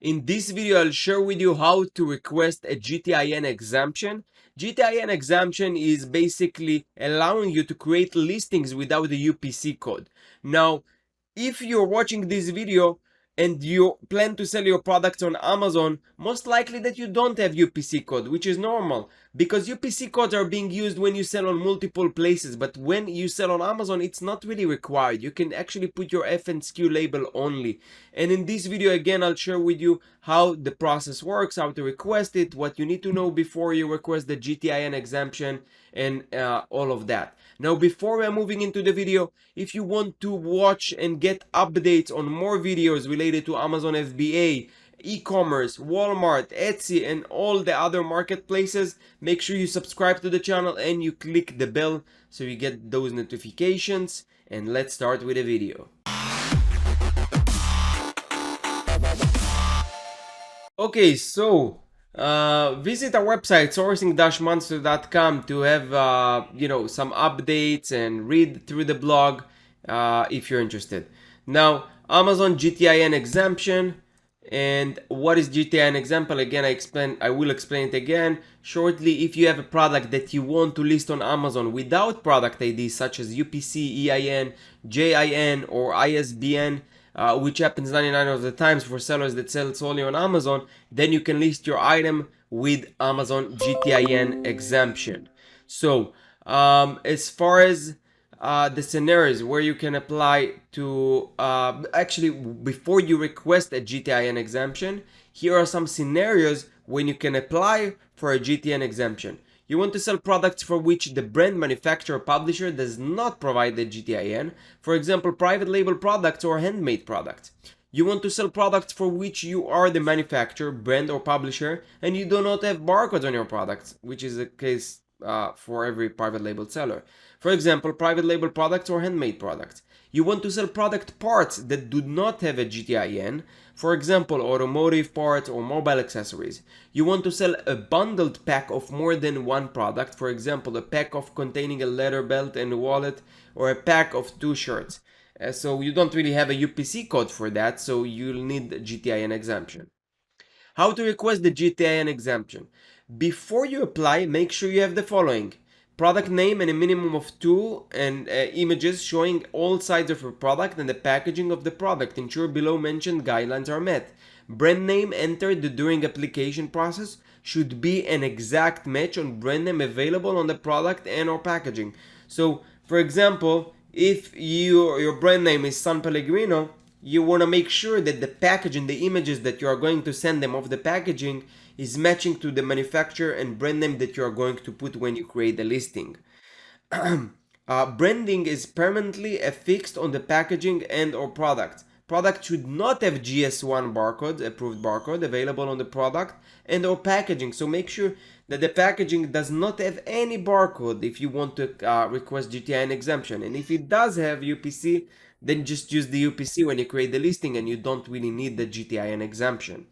In this video, I'll share with you how to request a GTIN exemption. GTIN exemption is basically allowing you to create listings without the UPC code. Now, if you're watching this video and you plan to sell your products on Amazon, most likely that you don't have UPC code, which is normal because UPC codes are being used when you sell on multiple places, but when you sell on Amazon, it's not really required. You can actually put your FNSKU label only. And in this video, again, I'll share with you how the process works, how to request it, what you need to know before you request the GTIN exemption, and all of that. Now, before we're moving into the video, if you want to watch and get updates on more videos related to Amazon FBA, e-commerce, Walmart, Etsy, and all the other marketplaces, make sure you subscribe to the channel and you click the bell so you get those notifications. And let's start with the video. Okay, so visit our website sourcing-monster.com to have some updates and read through the blog if you're interested. Now, Amazon GTIN exemption. And what is GTIN exemption? Again, I will explain it again shortly. If you have a product that you want to list on Amazon without product ID such as UPC, EIN, JIN, or ISBN, which happens 99% of the times for sellers that sell solely on Amazon, then you can list your item with Amazon GTIN exemption. So as far as the scenarios where you can apply to, actually before you request a GTIN exemption, here are some scenarios when you can apply for a GTIN exemption. You want to sell products for which the brand, manufacturer, publisher does not provide the GTIN, for example, private label products or handmade products. You want to sell products for which you are the manufacturer, brand, or publisher, and you do not have barcodes on your products, which is the case for every private label seller. For example, private label products or handmade products. You want to sell product parts that do not have a GTIN, for example, automotive parts or mobile accessories. You want to sell a bundled pack of more than one product, for example, a pack of containing a leather belt and a wallet, or a pack of 2 shirts. So you don't really have a UPC code for that, so you'll need the GTIN exemption. How to request the GTIN exemption? Before you apply, make sure you have the following: product name and a minimum of 2 images showing all sides of your product and the packaging of the product. Ensure below mentioned guidelines are met. Brand name entered during application process should be an exact match on brand name available on the product and or packaging. So, for example, if your brand name is San Pellegrino, you want to make sure that the package and the images that you are going to send them of the packaging is matching to the manufacturer and brand name that you are going to put when you create the listing. Branding is permanently affixed on the packaging and or product. Product should not have GS1 barcode, approved barcode, available on the product and or packaging. So make sure that the packaging does not have any barcode if you want to request GTIN exemption. And if it does have UPC, then just use the UPC when you create the listing and you don't really need the GTIN exemption.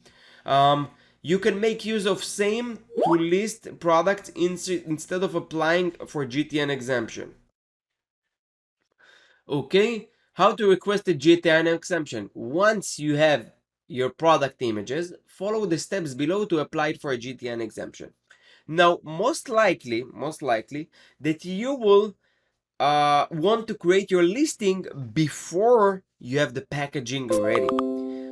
You can make use of same to list products instead of applying for GTIN exemption. Okay, how to request a GTIN exemption? Once you have your product images, follow the steps below to apply for a GTIN exemption. Now, most likely that you will want to create your listing before you have the packaging ready.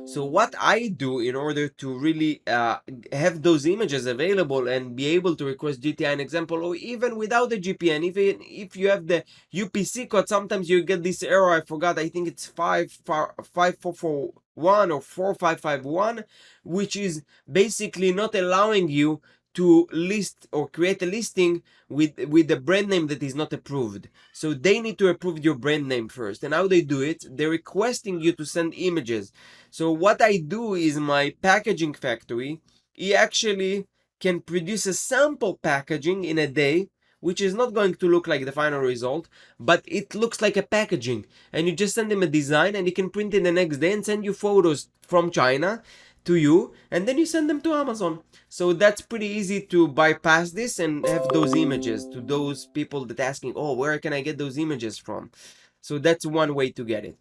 So what I do in order to really have those images available and be able to request GTIN example, or even without the GPN, even if you have the UPC code, sometimes you get this error. I forgot, I think it's 5441 or 4551, which is basically not allowing you to list or create a listing with the brand name that is not approved. So they need to approve your brand name first. And how they do it? They're requesting you to send images. So what I do is my packaging factory, he actually can produce a sample packaging in a day, which is not going to look like the final result, but it looks like a packaging. And you just send him a design and he can print it the next day and send you photos from China to you, and then you send them to Amazon. So that's pretty easy to bypass this and have those images to those people that asking, oh, where can I get those images from? So that's one way to get it.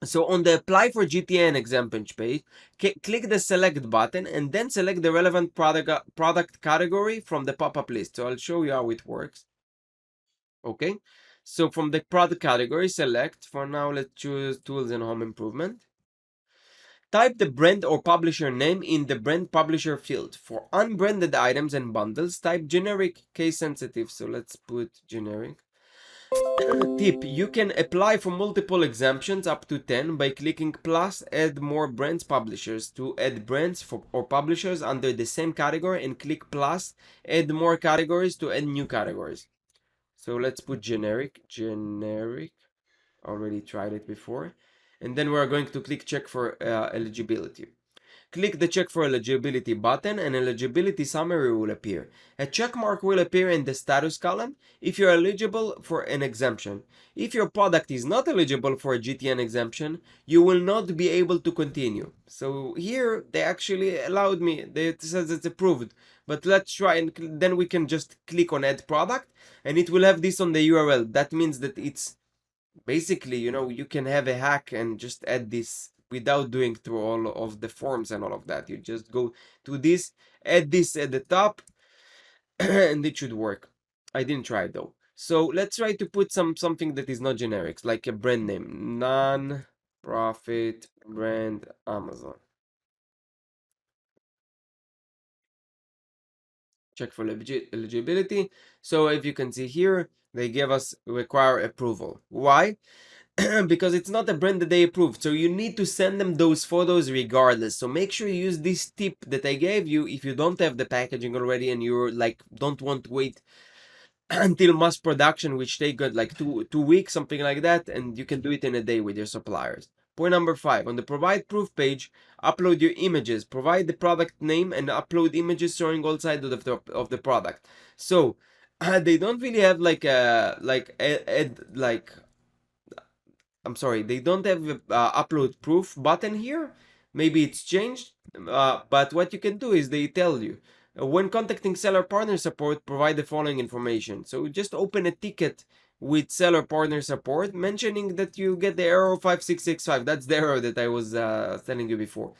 So on the apply for GTIN exemption page, click the select button and then select the relevant product category from the pop-up list. So I'll show you how it works. Okay, so from the product category, select, for now let's choose tools and home improvement. Type the brand or publisher name in the brand publisher field. For unbranded items and bundles, type generic, case sensitive. So let's put generic. Tip: you can apply for multiple exemptions up to 10 by clicking plus add more brands publishers to add brands or publishers under the same category, and click plus add more categories to add new categories. So let's put generic, already tried it before. And then we're going to click check for eligibility. Click the check for eligibility button and eligibility summary will appear. A check mark will appear in the status column if you're eligible for an exemption. If your product is not eligible for a GTN exemption, you will not be able to continue. So here they actually allowed me, it says it's approved. But let's try, and then we can just click on add product and it will have this on the URL. That means that it's basically, you can have a hack and just add this without doing through all of the forms and all of that. You just go to this, add this at the top, and it should work. I didn't try it though. So let's try to put something that is not generics, like a brand name, non-profit brand Amazon. Check for eligibility. So if you can see here, they give us require approval. Why? Because it's not a brand that they approved, so you need to send them those photos regardless. So make sure you use this tip that I gave you if you don't have the packaging already and you're like don't want to wait until mass production, which take like two weeks, something like that, and you can do it in a day with your suppliers. Point number 5, on the provide proof page, upload your images, provide the product name and upload images showing all sides of the product. So they don't really have like I'm sorry, they don't have a upload proof button here. Maybe it's changed, but what you can do is they tell you, when contacting seller partner support, provide the following information. So just open a ticket with seller partner support mentioning that you get the error 5665. That's the error that I was telling you before.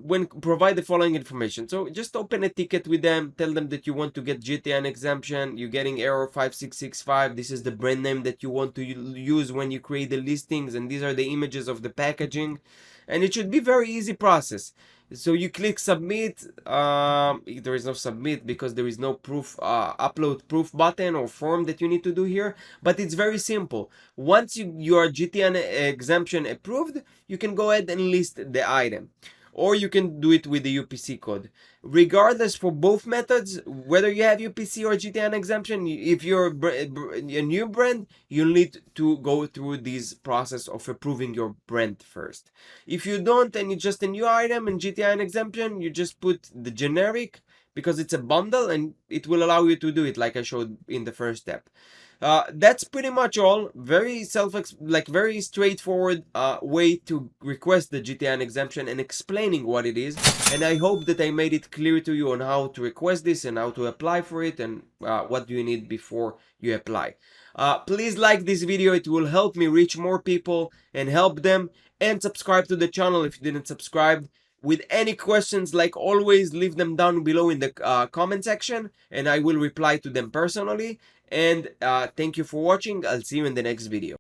When provide the following information. So just open a ticket with them, tell them that you want to get GTIN exemption, you're getting error 5665, this is the brand name that you want to use when you create the listings, and these are the images of the packaging, and it should be very easy process. So you click submit. There is no submit because there is no proof upload proof button or form that you need to do here, but it's very simple. Once your GTIN exemption approved, you can go ahead and list the item, or you can do it with the UPC code. Regardless, for both methods, whether you have UPC or GTIN exemption, if you're a new brand, you'll need to go through this process of approving your brand first. If you don't and it's just a new item and GTIN exemption, you just put the generic because it's a bundle and it will allow you to do it like I showed in the first step. That's pretty much all. Very very straightforward way to request the GTIN exemption and explaining what it is. And I hope that I made it clear to you on how to request this and how to apply for it and what do you need before you apply. Please like this video, it will help me reach more people and help them, and subscribe to the channel if you didn't subscribe. With any questions, like always, leave them down below in the comment section and I will reply to them personally. And thank you for watching. I'll see you in the next video.